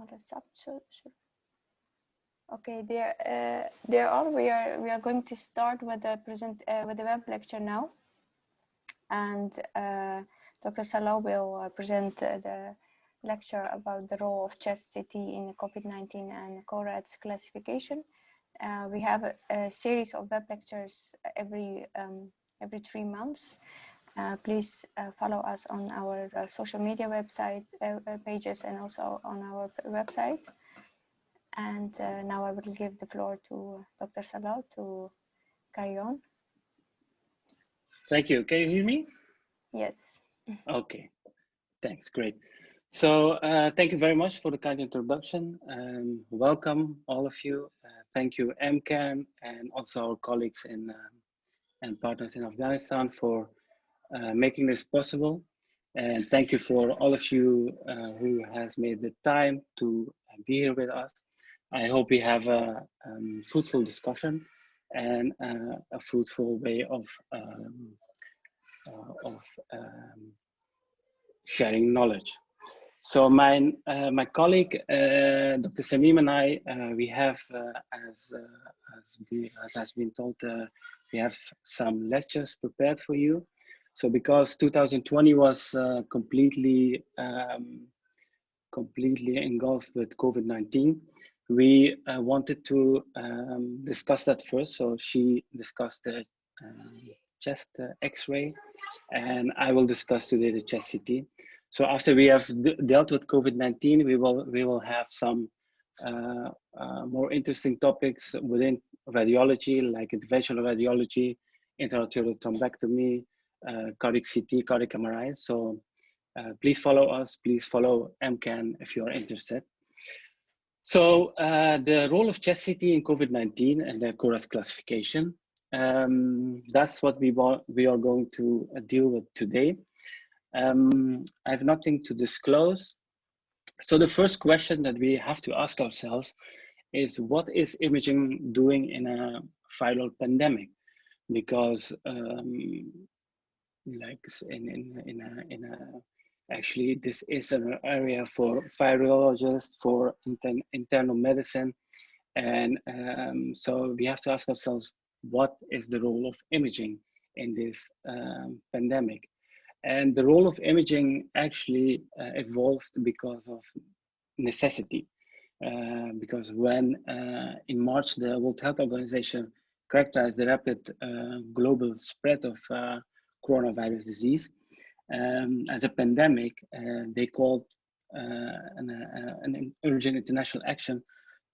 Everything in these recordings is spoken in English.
the okay, dear all, we are going to start with the web lecture now, and Dr. Salah will present the lecture about the role of chest CT in COVID-19 and CO-RADS classification. We have a series of web lectures every 3 months. Please follow us on our social media website pages and also on our website. And now I will give the floor to Dr. Salah to carry on. Thank you. Can you hear me? Yes. Okay, thanks, great. So thank you very much for the kind introduction. Welcome all of you. Thank you MCAN and also our colleagues and partners in Afghanistan for making this possible. And thank you for all of you who has made the time to be here with us. I hope we have a fruitful discussion and a fruitful way of sharing knowledge. So my colleague, Dr. Samim and I, we have, as has been told, we have some lectures prepared for you. So because 2020 was completely engulfed with COVID-19, we wanted to discuss that first. So she discussed the chest X-ray, and I will discuss today the chest CT. So after we have dealt with COVID-19, we will have some more interesting topics within radiology, like interventional radiology, intraarterial thrombectomy, cardiac CT, cardiac MRI. So please follow us, please follow MCAN if you are interested. So the role of chest CT in COVID-19 and the CO-RADS classification, that's what we are going to deal with today. I have nothing to disclose. So the first question that we have to ask ourselves is, what is imaging doing in a viral pandemic? Because like actually this is an area for virologists, for internal medicine, and so we have to ask ourselves, what is the role of imaging in this pandemic? And the role of imaging actually evolved because of necessity. Because when in March, the World Health Organization characterized the rapid global spread of coronavirus disease as a pandemic, they called an urgent international action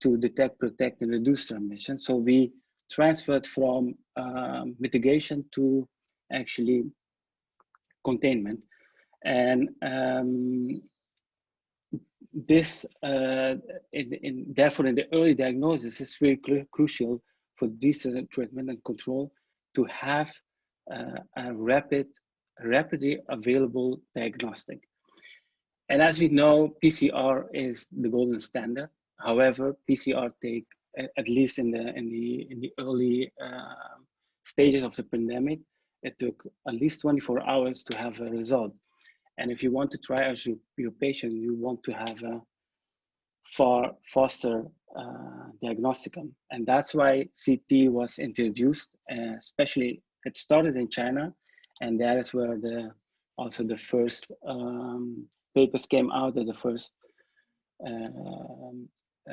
to detect, protect, and reduce transmission. So we transferred from mitigation to actually containment, and this therefore in the early diagnosis is very crucial for disease treatment and control to have a rapidly available diagnostic. And as we know, PCR is the golden standard. However, PCR take at least in the early stages of the pandemic, it took at least 24 hours to have a result. And if you want to triage your patient, you want to have a far faster diagnosticum. And that's why CT was introduced, especially it started in China. And that is where also the first papers came out, that the first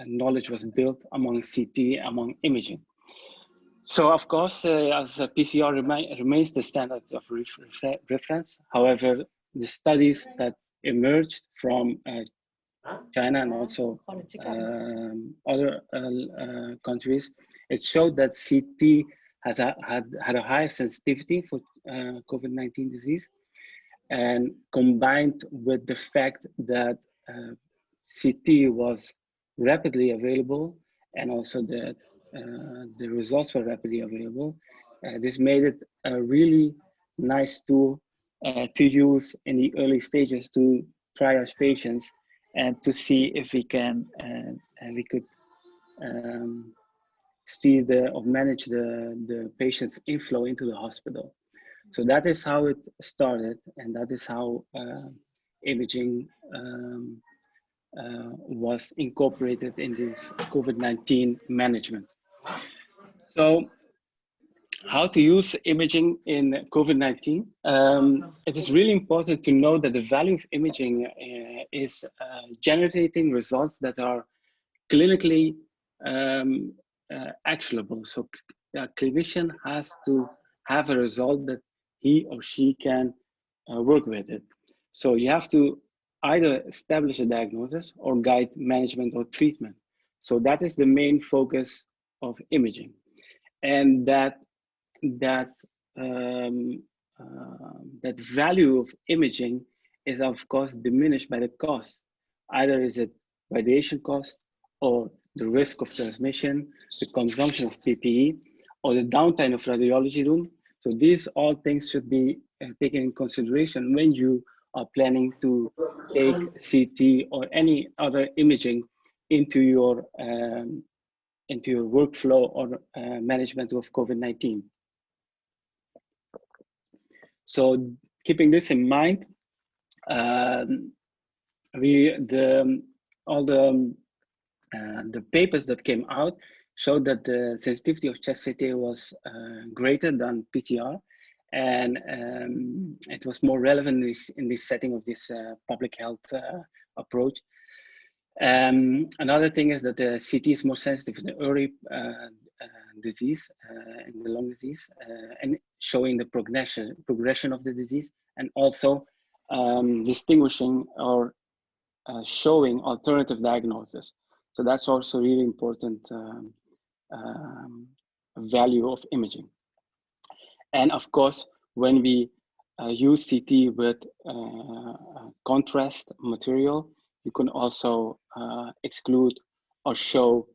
knowledge was built among CT, among imaging. So of course, as PCR remains the standard of reference. However, the studies that emerged from China and also other countries, it showed that CT had a higher sensitivity for COVID-19 disease, and combined with the fact that CT was rapidly available and also that the results were rapidly available. This made it a really nice tool to use in the early stages to triage patients and to see if we can we could steer or manage the patient's inflow into the hospital. So that is how it started, and that is how imaging was incorporated in this COVID-19 management. So, how to use imaging in COVID-19? It is really important to know that the value of imaging is generating results that are clinically actionable. So a clinician has to have a result that he or she can work with it. So you have to either establish a diagnosis or guide management or treatment. So that is the main focus of imaging. And that value of imaging is of course diminished by the cost. Either is it radiation cost, or the risk of transmission, the consumption of PPE, or the downtime of radiology room. So these all things should be taken in consideration when you are planning to take CT or any other imaging into your workflow or management of COVID-19. So keeping this in mind, all the papers that came out showed that the sensitivity of chest CT was greater than PCR, and it was more relevant in this setting of this public health approach. Another thing is that the CT is more sensitive to the early disease, in the lung disease, and showing the progression of the disease, and also distinguishing or showing alternative diagnosis. So that's also really important value of imaging. And of course, when we use CT with contrast material, you can also exclude or show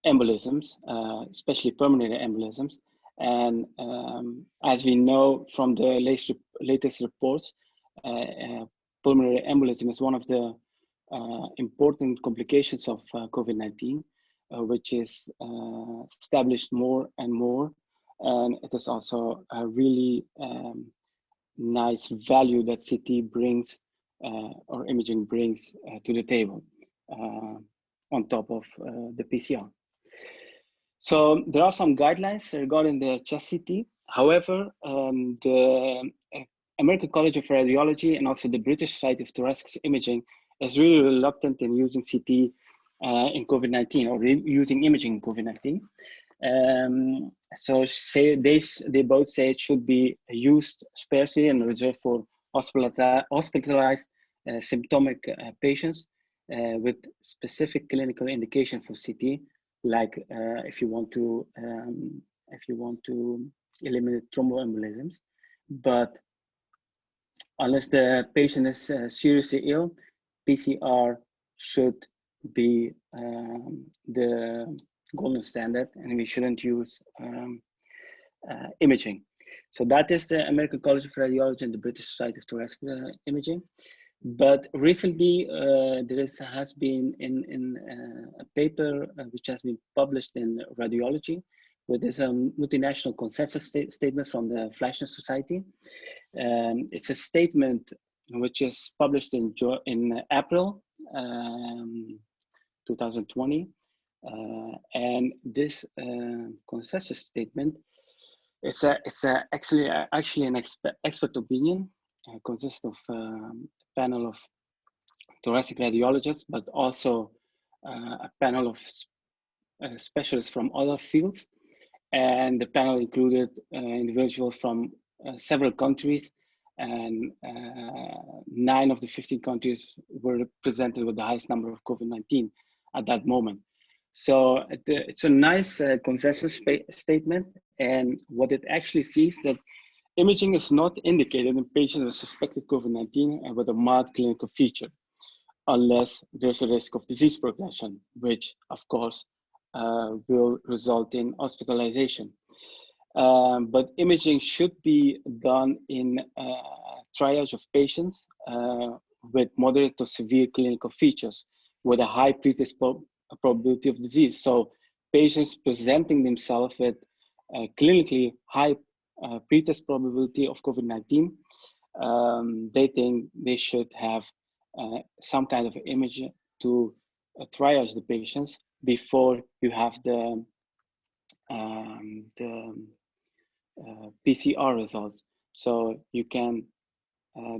embolisms, especially pulmonary embolisms. And as we know from the latest reports, pulmonary embolism is one of the important complications of COVID-19, which is established more and more. And it is also a really nice value that CT brings or imaging brings to the table on top of the PCR. So there are some guidelines regarding the chest CT. However, the American College of Radiology and also the British Society of Thoracic Imaging is really reluctant in using CT in COVID-19 or using imaging in COVID-19. So they both say it should be used sparsely and reserved for hospitalized symptomatic patients with specific clinical indication for CT, like if you want to eliminate thromboembolisms. But unless the patient is seriously ill, PCR should be the golden standard, and we shouldn't use imaging. So that is the American College of Radiology and the British Society of Thoracic Imaging. But recently, there has been in a paper which has been published in Radiology, where there's a multinational consensus statement from the Fleischner Society. It's a statement which is published in April 2020. And this consensus statement is actually an expert opinion. Consists of a panel of thoracic radiologists, but also a panel of specialists from other fields. And the panel included individuals from several countries, and 9 of the 15 countries were represented with the highest number of COVID-19 at that moment. So it's a nice consensus statement, and what it actually sees that imaging is not indicated in patients with suspected COVID-19 and with a mild clinical feature, unless there's a risk of disease progression, which of course will result in hospitalization. But imaging should be done in triage of patients with moderate to severe clinical features with a high probability of disease. So patients presenting themselves with clinically high pretest probability of COVID-19, they think they should have some kind of imaging to triage the patients before you have the PCR results. So you can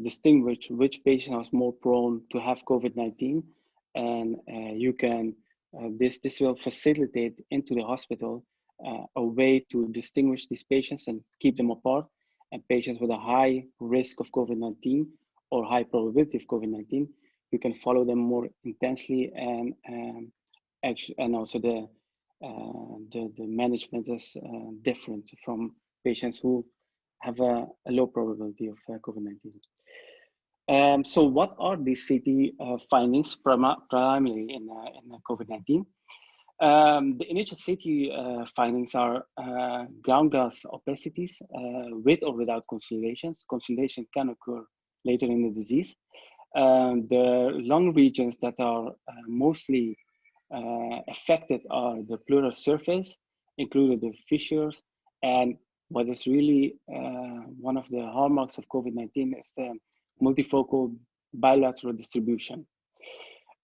distinguish which patient was more prone to have COVID-19, and you can this will facilitate into the hospital a way to distinguish these patients and keep them apart. And patients with a high risk of COVID-19 or high probability of COVID-19, you can follow them more intensely, and actually, and also the management is different from patients who have a low probability of COVID-19. So what are these CT findings primarily in COVID-19? The initial CT findings are ground glass opacities with or without consolidations. Consolidation can occur later in the disease. The lung regions that are mostly affected are the pleural surface, including the fissures, and what is really one of the hallmarks of COVID-19 is the multifocal bilateral distribution.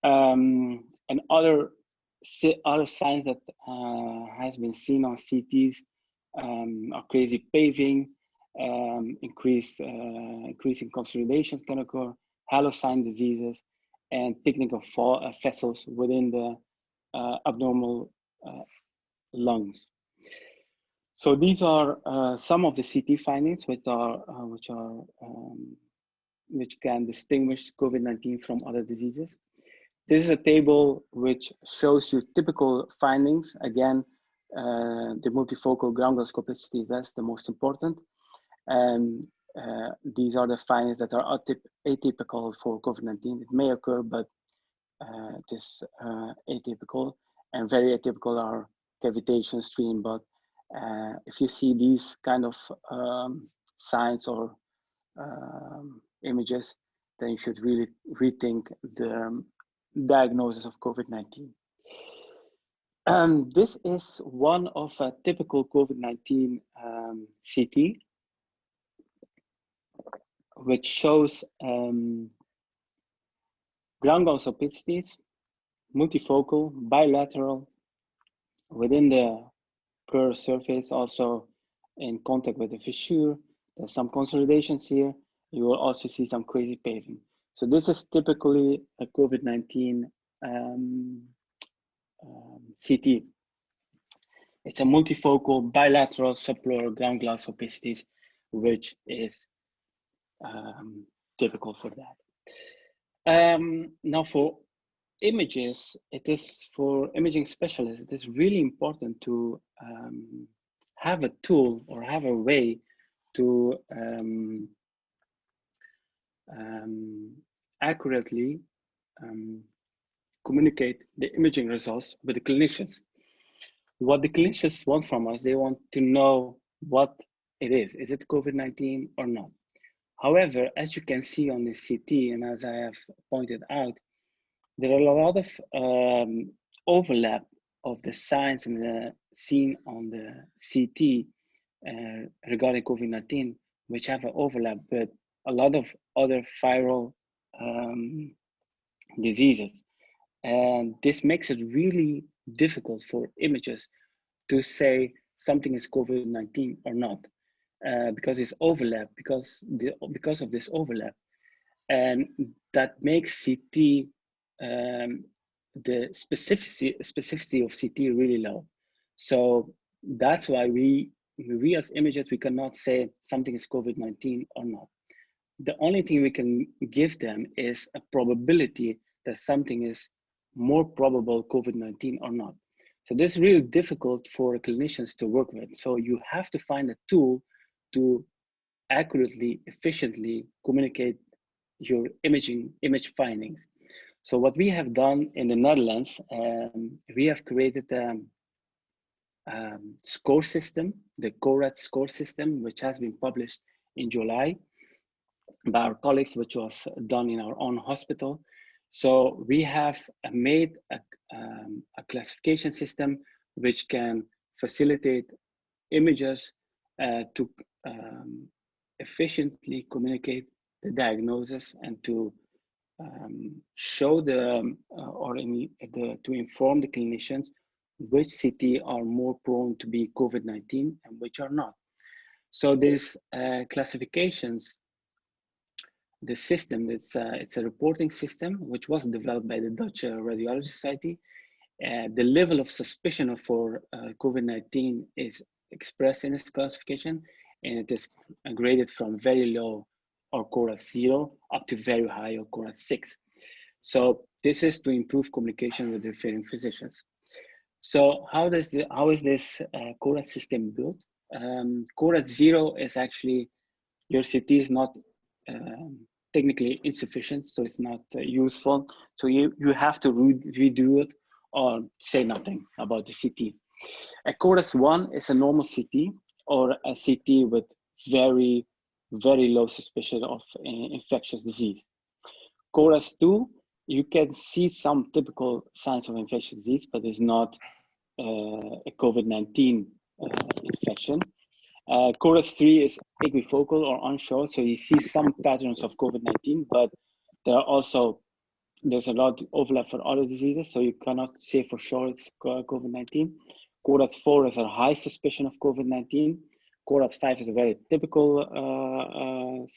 And other signs that has been seen on CTs are crazy paving, increasing consolidations can occur, halo sign diseases, and thickening of vessels within the abnormal lungs. So these are some of the CT findings which can distinguish COVID-19 from other diseases. This is a table which shows you typical findings. Again, the multifocal ground glass opacity, that's the most important. And these are the findings that are atypical for COVID-19. It may occur, but it is atypical, and very atypical are cavitation, stream. But if you see these kind of signs or images, then you should really rethink the diagnosis of COVID-19. This is one of a typical COVID-19 CT, which shows ground glass opacities, multifocal, bilateral, within the pleural surface, also in contact with the fissure. There's some consolidations here. You will also see some crazy paving. So this is typically a COVID-19 CT. It's a multifocal bilateral subpleural ground glass opacities, which is typical for that. Now for images, it is for imaging specialists, it is really important to have a tool or have a way to accurately communicate the imaging results with the clinicians. What the clinicians want from us, they want to know what it is. Is it COVID-19 or not? However, as you can see on the CT, and as I have pointed out, there are a lot of overlap of the signs and the seen on the CT regarding COVID-19, which have an overlap with a lot of other viral diseases. And this makes it really difficult for images to say something is COVID-19 or not, because it's overlap, because of this overlap. And that makes CT, the specificity of CT really low. So that's why we as images, we cannot say something is COVID-19 or not. The only thing we can give them is a probability that something is more probable COVID-19 or not. So this is really difficult for clinicians to work with. So you have to find a tool to accurately, efficiently communicate your image findings. So what we have done in the Netherlands, we have created a score system, the CO-RADS score system, which has been published in July by our colleagues, which was done in our own hospital. So we have made a classification system which can facilitate images to efficiently communicate the diagnosis and to show to inform the clinicians which city are more prone to be COVID-19 and which are not. So these classifications, the system, it's a reporting system which was developed by the Dutch Radiology Society. The level of suspicion for COVID-19 is expressed in this classification, and it is graded from very low or CO-RADS 0 up to very high or CO-RADS 6. So this is to improve communication with referring physicians. So how is this CO-RADS system built? CO-RADS 0 is actually, your CT is not technically insufficient, so it's not useful. So you have to redo it or say nothing about the CT. A CO-RADS 1 is a normal CT or a CT with very, very low suspicion of infectious disease. CO-RADS 2, you can see some typical signs of infectious disease, but it's not a COVID-19 infection. CO-RADS 3 is equifocal or unsure, so you see some patterns of COVID-19, but there's a lot of overlap for other diseases, so you cannot say for sure it's COVID-19. CO-RADS 4 is a high suspicion of COVID-19. CO-RADS 5 is a very typical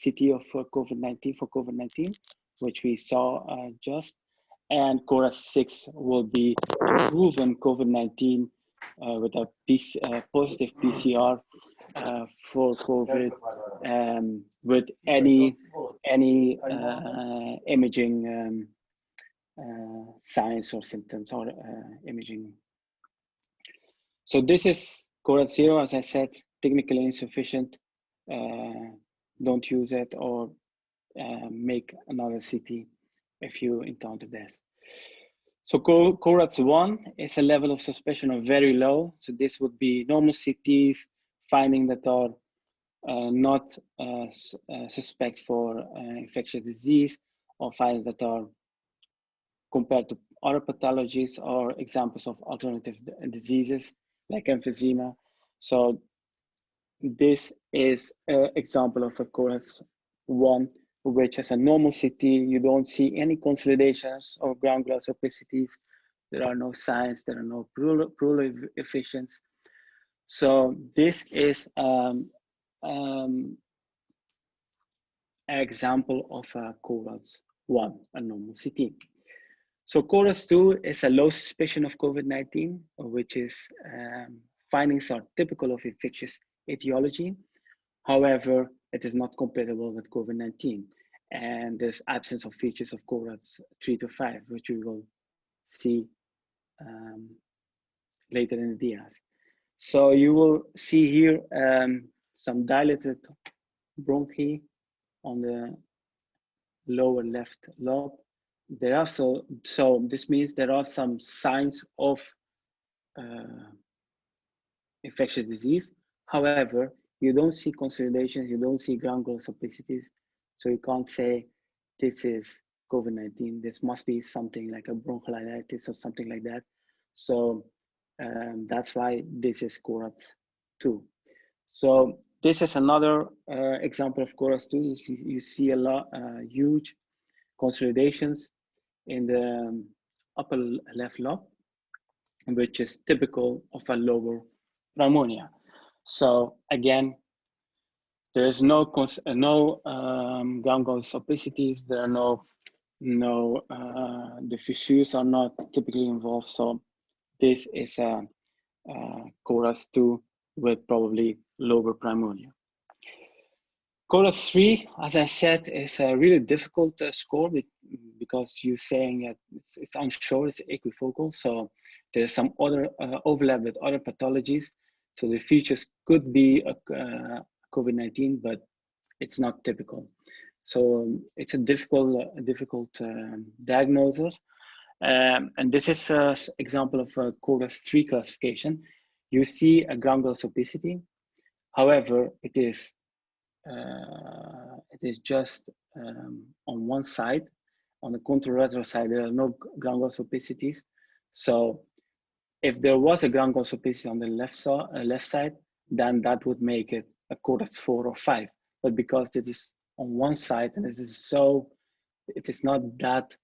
CT of COVID-19, which we saw just. And CO-RADS 6 will be proven COVID-19 with a positive PCR for COVID with any imaging signs or symptoms or imaging. So this is CO-RADS 0, as I said, technically insufficient. Don't use it or make another CT if you encounter this. So CO-RADS 1 is a level of suspicion of very low. So this would be normal CTs finding that are not suspect for infectious disease, or findings that are compared to other pathologies or examples of alternative diseases like emphysema. So this is an example of a CO-RADS 1, which is a normal CT. You don't see any consolidations or ground glass opicities. There are no signs, there are no pleural efficiencies. So this is an example of a CO-RADS 1, a normal CT. So CO-RADS 2 is a low suspicion of COVID-19, which is findings are typical of infectious etiology. However, it is not compatible with COVID-19. And there's absence of features of CO-RADS 3 to 5, which we will see later in the dias. So you will see here some dilated bronchi on the lower left lobe. There are so this means there are some signs of infectious disease. However, you don't see consolidations, you don't see ground glass opicities, so you can't say this is COVID-19. This must be something like a bronchiolitis or something like that. So that's why this is CO-RADS 2. So this is another example of CO-RADS 2. You see a lot huge consolidations in the upper left lobe, which is typical of a lower pneumonia. So again, there is no ground glass opicities. There are the fissures are not typically involved. So this is a CO-RADS 2 with probably lower pneumonia. CO-RADS 3, as I said, is a really difficult score because you're saying that it's unsure, it's equifocal. So there's some other overlap with other pathologies. So the features could be COVID-19, but it's not typical. So it's a difficult diagnosis. And this is an example of a CO-RADS 3 classification. You see a ground glass opicity. However, it is just on one side. On the contralateral side, there are no ground glass opicities. So if there was a ground glass opicity on the left side, then that would make it a CO-RADS 4 or 5. But because it is on one side and it is so it is not that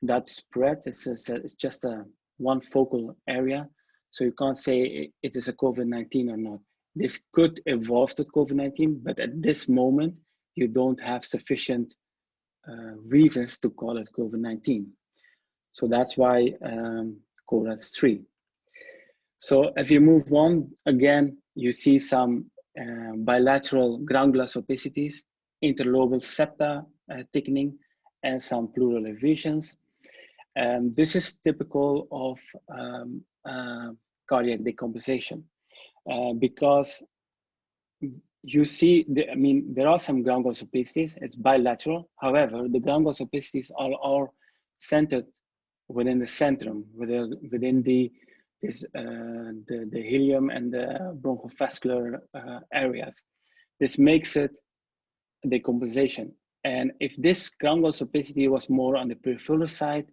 that spread. It's just a one focal area. So you can't say it is a COVID-19 or not. This could evolve to COVID-19, but at this moment, you don't have sufficient reasons to call it COVID-19. So that's why CO-RADS 3. So if you move on, again, you see some bilateral ground glass opicities, interlobal septa thickening, and some pleural effusions. This is typical of cardiac decompensation because you see, there are some ground glass opicities, it's bilateral. However, the ground glass opicities are centered within the centrum, within the helium and the bronchovascular areas. This makes it decompensation. And if this ground glass opicity was more on the peripheral side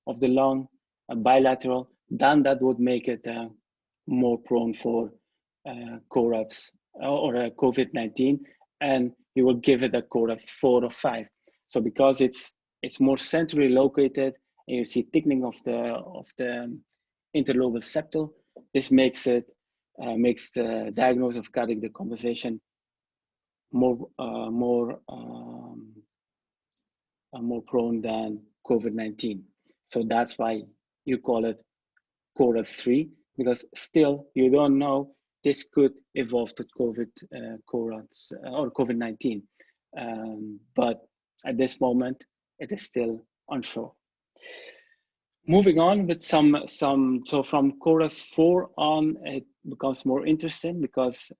of the lung, bilateral, then that would make it more prone for CO-RADS or COVID-19, and you will give it a CO-RADS 4 or 5. So because it's more centrally located, and you see thickening of the interlobal septal, this makes it makes the diagnosis of cardiac decompensation more prone than COVID-19. So that's why you call it CO-RADS 3, because still you don't know, this could evolve to CO-RADS or COVID-19. But at this moment, it is still unsure. Moving on with so from CO-RADS 4 on, it becomes more interesting because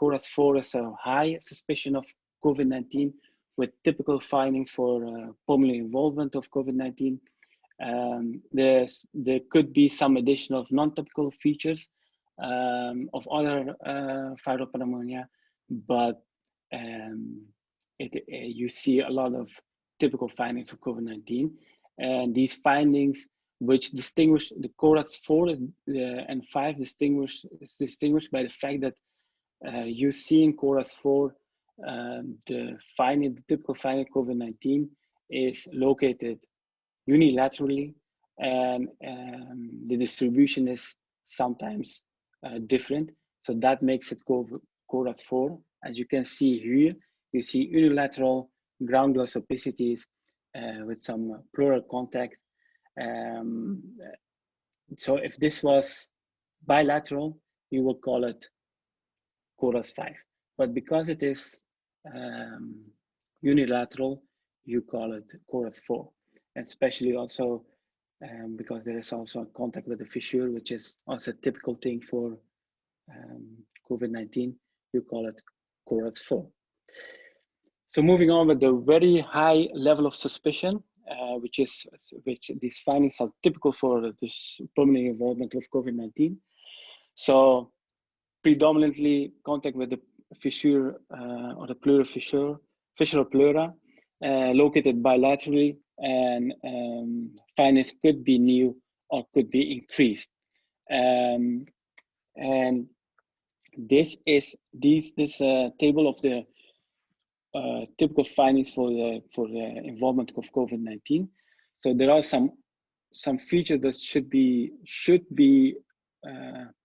CO-RADS 4 is a high suspicion of COVID-19 with typical findings for pulmonary involvement of COVID-19. There could be some additional non-typical features of other viral pneumonia, but you see a lot of typical findings of COVID-19. And these findings, which distinguish the CO-RADS 4 and 5, is distinguished by the fact that you see in CO-RADS 4 the typical finding of COVID-19 is located unilaterally, and the distribution is sometimes different. So that makes it CO-RADS 4. As you can see here, you see unilateral ground glass opicities with some pleural contact. So if this was bilateral, you will call it CO-RADS 5. But because it is unilateral, you call it CO-RADS 4. Especially also because there is also a contact with the fissure, which is also a typical thing for COVID-19, you call it CO-RADS 4. So moving on with the very high level of suspicion, which these findings are typical for this pulmonary involvement of COVID-19. So predominantly contact with the fissure or the pleural fissure, fissural pleura, located bilaterally, and findings could be new or could be increased. And this table of the typical findings for the involvement of COVID-19. So there are some features that should be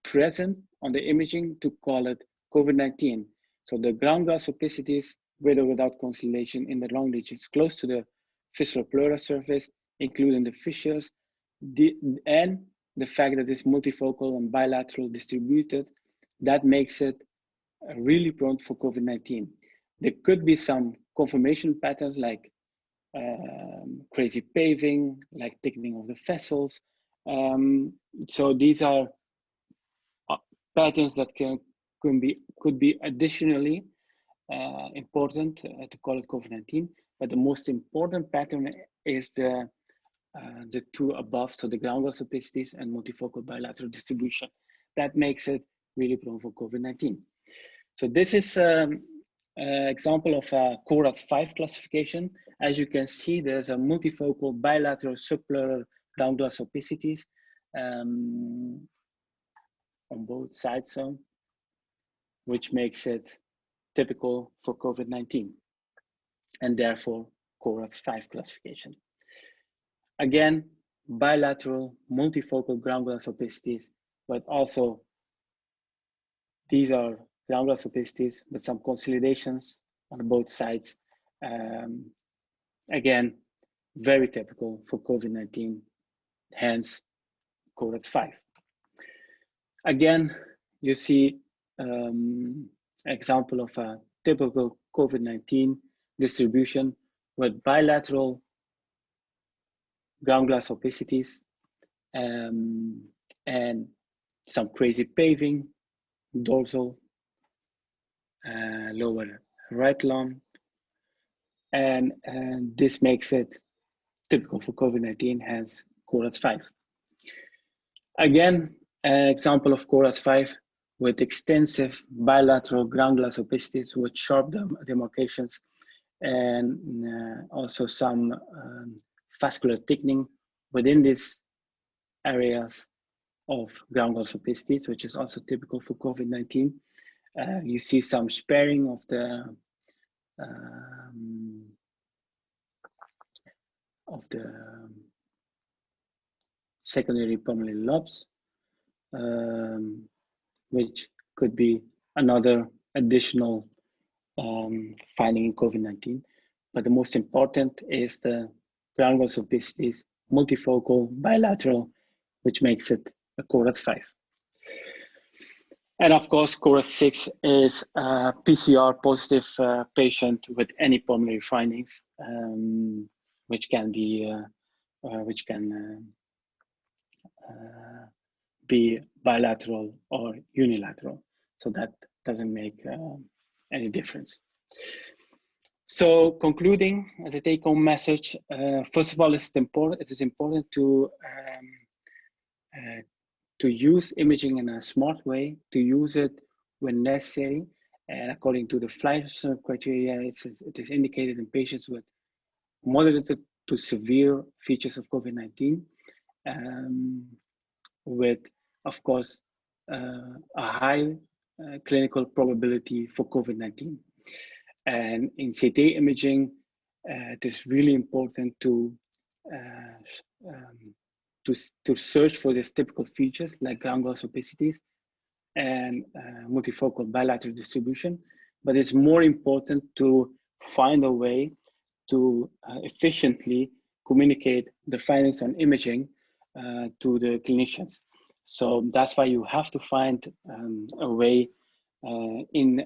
present on the imaging to call it COVID-19. So the ground glass opicities, with or without consolidation in the lung regions close to the fissural pleura surface, including the fissures, and the fact that it's multifocal and bilateral distributed, that makes it really prone for COVID-19. There could be some conformation patterns like crazy paving, like thickening of the vessels. So these are patterns that could be additionally important to call it COVID-19. But the most important pattern is the two above, so the ground glass opicities and multifocal bilateral distribution. That makes it really prone for COVID-19. So this is example of a CO-RADS 5 classification. As you can see, there's a multifocal bilateral subpleural ground glass opicities on both sides, which makes it typical for COVID-19. and therefore CO-RADS 5 classification. Again, bilateral multifocal ground glass opacities, but also these are ground glass opacities with some consolidations on both sides. Again, very typical for COVID-19, hence CO-RADS 5. Again, you see example of a typical COVID-19 distribution with bilateral ground glass opacities and some crazy paving, dorsal, lower right lung, and this makes it typical for COVID-19, hence CO-RADS 5. Again, an example of CO-RADS 5 with extensive bilateral ground glass opacities with sharp demarcations and also some vascular thickening within these areas of ground glass opacities, which is also typical for COVID-19. You see some sparing of the secondary pulmonary lobes, which could be another additional finding in COVID-19. But the most important is the ground glass opacities, multifocal, bilateral, which makes it a CO-RADS 5. And of course, CO-RADS 6 is a PCR positive patient with any pulmonary findings, which can be bilateral or unilateral. So that doesn't make any difference. So concluding, as a take-home message, first of all, it is important to use imaging in a smart way, to use it when necessary. And according to the Fleischmann criteria, it is indicated in patients with moderate to severe features of COVID-19, with, of course, a high clinical probability for COVID-19. And in CT imaging, it is really important to search for these typical features like ground glass opacities and multifocal bilateral distribution. But it's more important to find a way to efficiently communicate the findings on imaging to the clinicians. So that's why you have to find a way in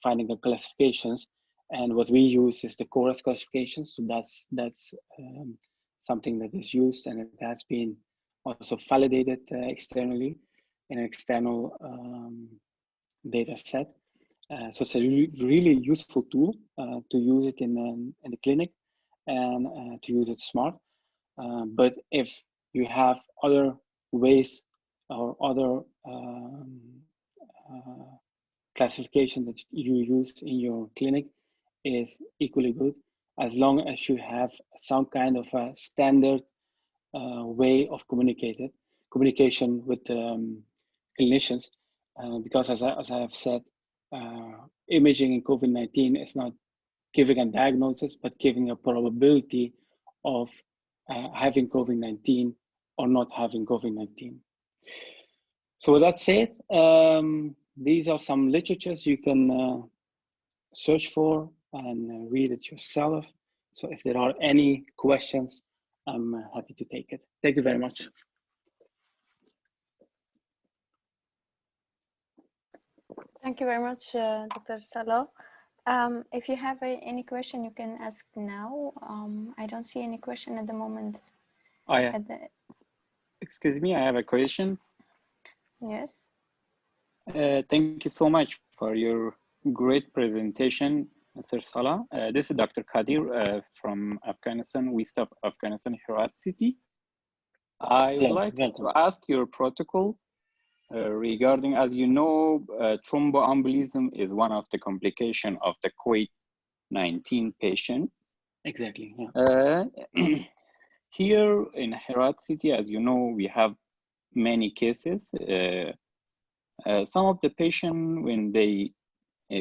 finding the classifications. And what we use is the CO-RADS classification. So that's something that is used, and it has been also validated externally in an external data set. So it's a really useful tool to use it in the clinic and to use it smart. But if you have other ways or other classification that you use in your clinic is equally good, as long as you have some kind of a standard way of communication with clinicians, because as I have said, imaging in COVID-19 is not giving a diagnosis, but giving a probability of having COVID-19 or not having COVID-19. So with that said, these are some literatures you can search for and read it yourself. So if there are any questions, I'm happy to take it. Thank you very much. Thank you very much, Dr. Salah. If you have any question, you can ask now. I don't see any question at the moment. Oh, yeah. Excuse me, I have a question. Yes. Thank you so much for your great presentation, Mr. Salah. This is Dr. Kadir from Afghanistan, West of Afghanistan, Herat City. I would like to ask your protocol regarding, as you know, thromboembolism is one of the complications of the COVID-19 patient. Exactly. Yeah. Here in Herat City, as you know, we have many cases. Some of the patients, when they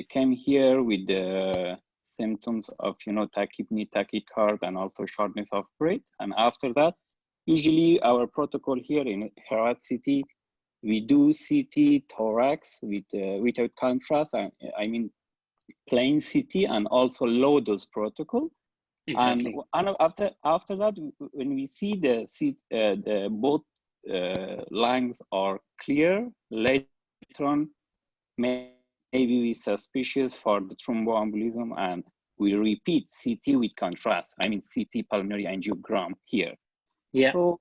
came here with the symptoms of, tachypnea, tachycard, and also shortness of breath. And after that, usually our protocol here in Herat City, we do CT thorax with without contrast. I mean, plain CT and also low dose protocol. Exactly. And after that, when we see the both lungs are clear, later on, maybe we suspicious for the thromboembolism, and we repeat CT with contrast. I mean, CT pulmonary angiogram here. Yeah. So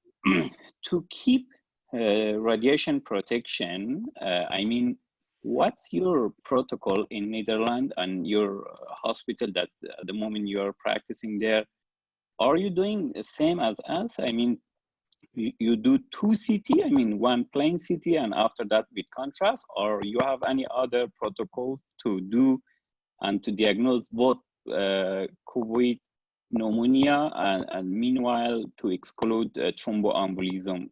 to keep radiation protection, I mean, what's your protocol in Netherlands and your hospital that at the moment you're practicing there? Are you doing the same as us? I mean, you do 2 CT, I mean, 1 plain CT and after that with contrast, or you have any other protocol to do and to diagnose both COVID pneumonia and meanwhile to exclude thromboembolism?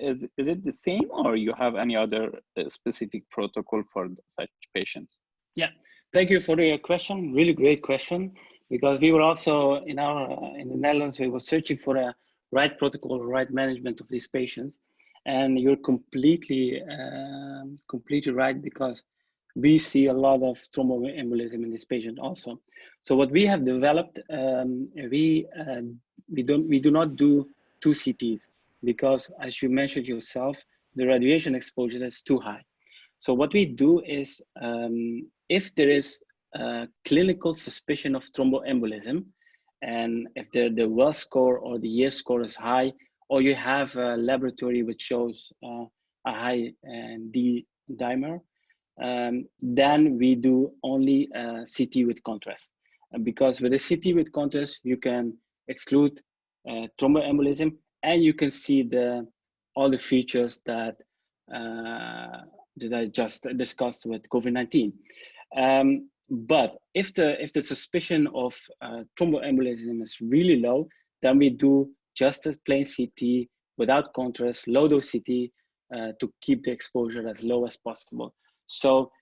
Is it the same, or you have any other specific protocol for such patients? Yeah, thank you for your question. Really great question, because we were also in the Netherlands, we were searching for a right protocol, right management of these patients, and you're completely right, because we see a lot of thromboembolism in this patient also. So what we have developed, we do not do 2 CTs, because as you mentioned yourself, the radiation exposure is too high. So what we do is, if there is a clinical suspicion of thromboembolism, and if the Wells score or the Year score is high, or you have a laboratory which shows a high D dimer, then we do only CT with contrast. Because with a CT with contrast, you can exclude thromboembolism, and you can see all the features that I just discussed with COVID-19. But if the suspicion of thromboembolism is really low, then we do just a plain CT without contrast, low dose CT, to keep the exposure as low as possible. So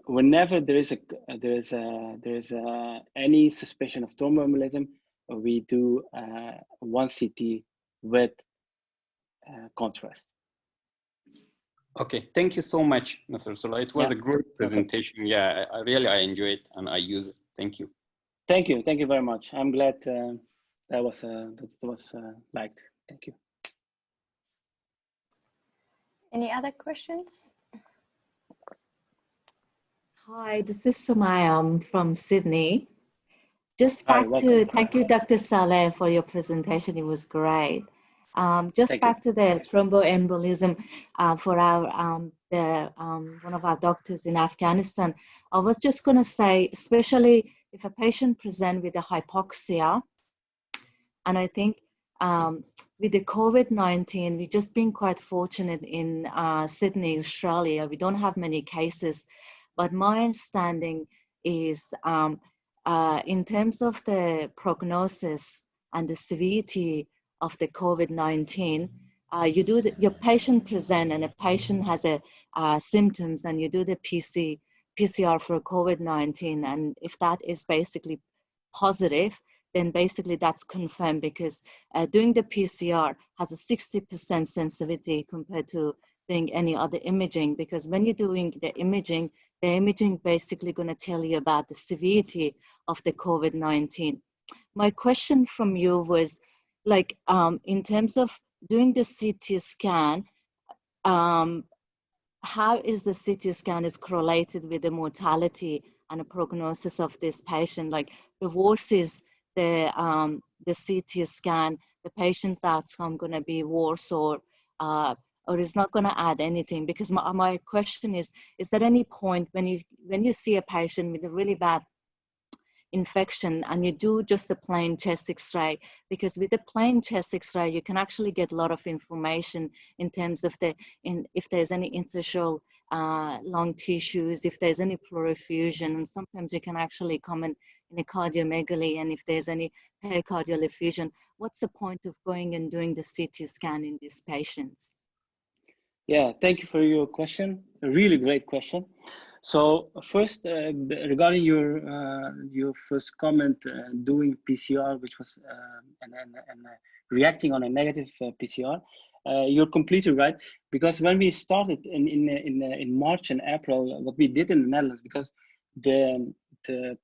whenever there is any suspicion of thromboembolism, we do 1 CT with contrast. Okay, thank you so much, Mr. Salah. It was a great presentation. Yeah, I really enjoyed it and I use it. Thank you. Thank you very much. I'm glad that was liked. Thank you. Any other questions? Hi, this is Sumaya. I'm from Sydney. Just back to, thank you, Dr. Salah, for your presentation. It was great. Just back to the thromboembolism for our one of our doctors in Afghanistan. I was just going to say, especially if a patient presents with a hypoxia, and I think with the COVID-19, we've just been quite fortunate in Sydney, Australia. We don't have many cases, but my understanding is in terms of the prognosis and the severity of the COVID-19, your patient present and a patient has symptoms, and you do the PCR for COVID-19, and if that is basically positive, then basically that's confirmed, because doing the PCR has a 60% sensitivity compared to doing any other imaging, because when you're doing the imaging basically going to tell you about the severity of the COVID-19. My question from you was, like, in terms of doing the CT scan, how is the CT scan is correlated with the mortality and the prognosis of this patient? Like, the worse is the CT scan, the patient's outcome going to be worse, or is not going to add anything? Because my question is there any point when you see a patient with a really bad infection and you do just a plain chest x-ray, because with the plain chest x-ray you can actually get a lot of information in terms of if there's any interstitial lung tissues, if there's any pleural effusion, and sometimes you can actually comment in a cardiomegaly, and if there's any pericardial effusion. What's the point of going and doing the CT scan in these patients? Yeah, thank you for your question. A really great question. So first, regarding your first comment, doing PCR, which was and reacting on a negative PCR, you're completely right. Because when we started in March and April, what we did in the Netherlands, because the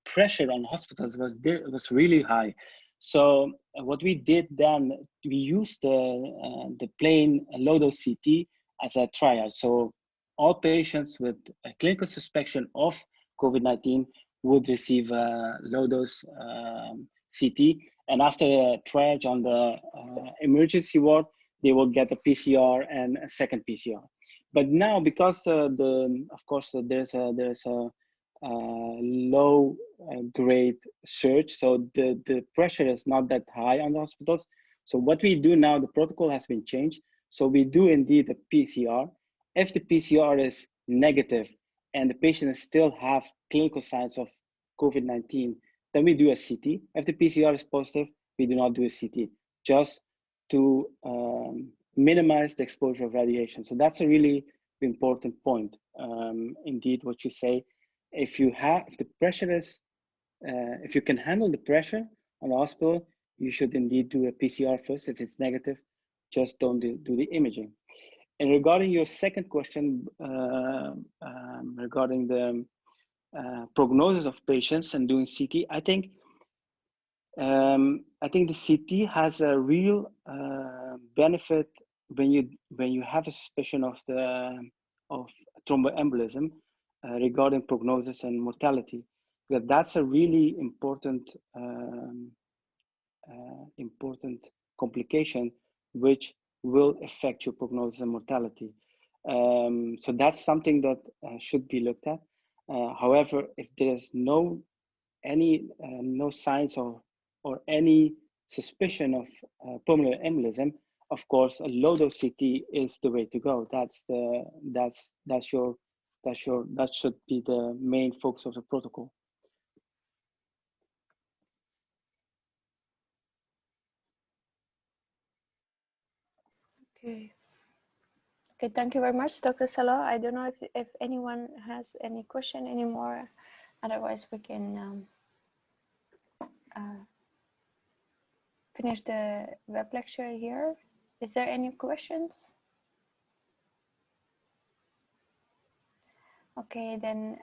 pressure on hospitals was really high. So what we did then, we used the plain low-dose CT as a triage. So all patients with a clinical suspicion of COVID-19 would receive a low-dose CT, and after a triage on the emergency ward, they will get a PCR and a second PCR. But now, because of course there's a low grade surge, so the pressure is not that high on the hospitals. So what we do now, the protocol has been changed. So we do indeed a PCR. If the PCR is negative and the patient still have clinical signs of COVID-19, then we do a CT. If the PCR is positive, we do not do a CT, just to minimize the exposure of radiation. So that's a really important point. Indeed, what you say, if the pressure is, if you can handle the pressure on the hospital, you should indeed do a PCR first. If it's negative, just don't do the imaging. And regarding your second question, regarding the prognosis of patients and doing CT, I think the CT has a real benefit when you have a suspicion of thromboembolism regarding prognosis and mortality. Because that's a really important complication which will affect your prognosis and mortality. So that's something that should be looked at. However, if there's no signs or any suspicion of pulmonary embolism, of course, a low-dose CT is the way to go. That should be the main focus of the protocol. Okay. Okay, thank you very much, Dr. Salah. I don't know if anyone has any question anymore. Otherwise, we can finish the web lecture here. Is there any questions? Okay, then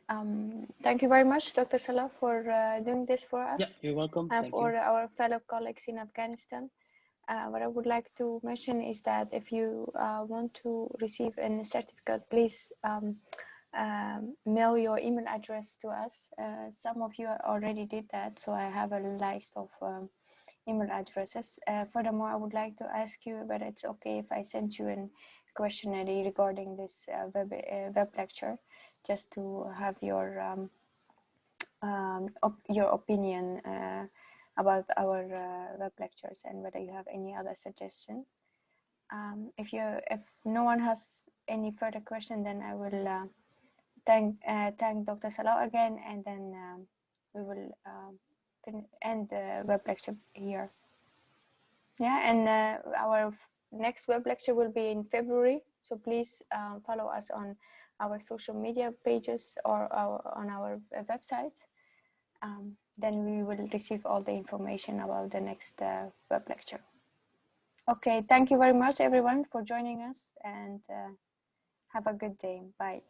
thank you very much, Dr. Salah, for doing this for us. Yeah, you're welcome. And for our fellow colleagues in Afghanistan. What I would like to mention is that if you want to receive a certificate, please mail your email address to us. Some of you already did that, so I have a list of email addresses. Furthermore, I would like to ask you whether it's okay if I send you a questionnaire regarding this web lecture, just to have your opinion about our web lectures and whether you have any other suggestion. If no one has any further question, then I will thank Dr. Salah again, and then we will end the web lecture here. Yeah, and our next web lecture will be in February, so please follow us on our social media pages or on our website. Then we will receive all the information about the next web lecture. Okay, thank you very much, everyone, for joining us, and have a good day. Bye.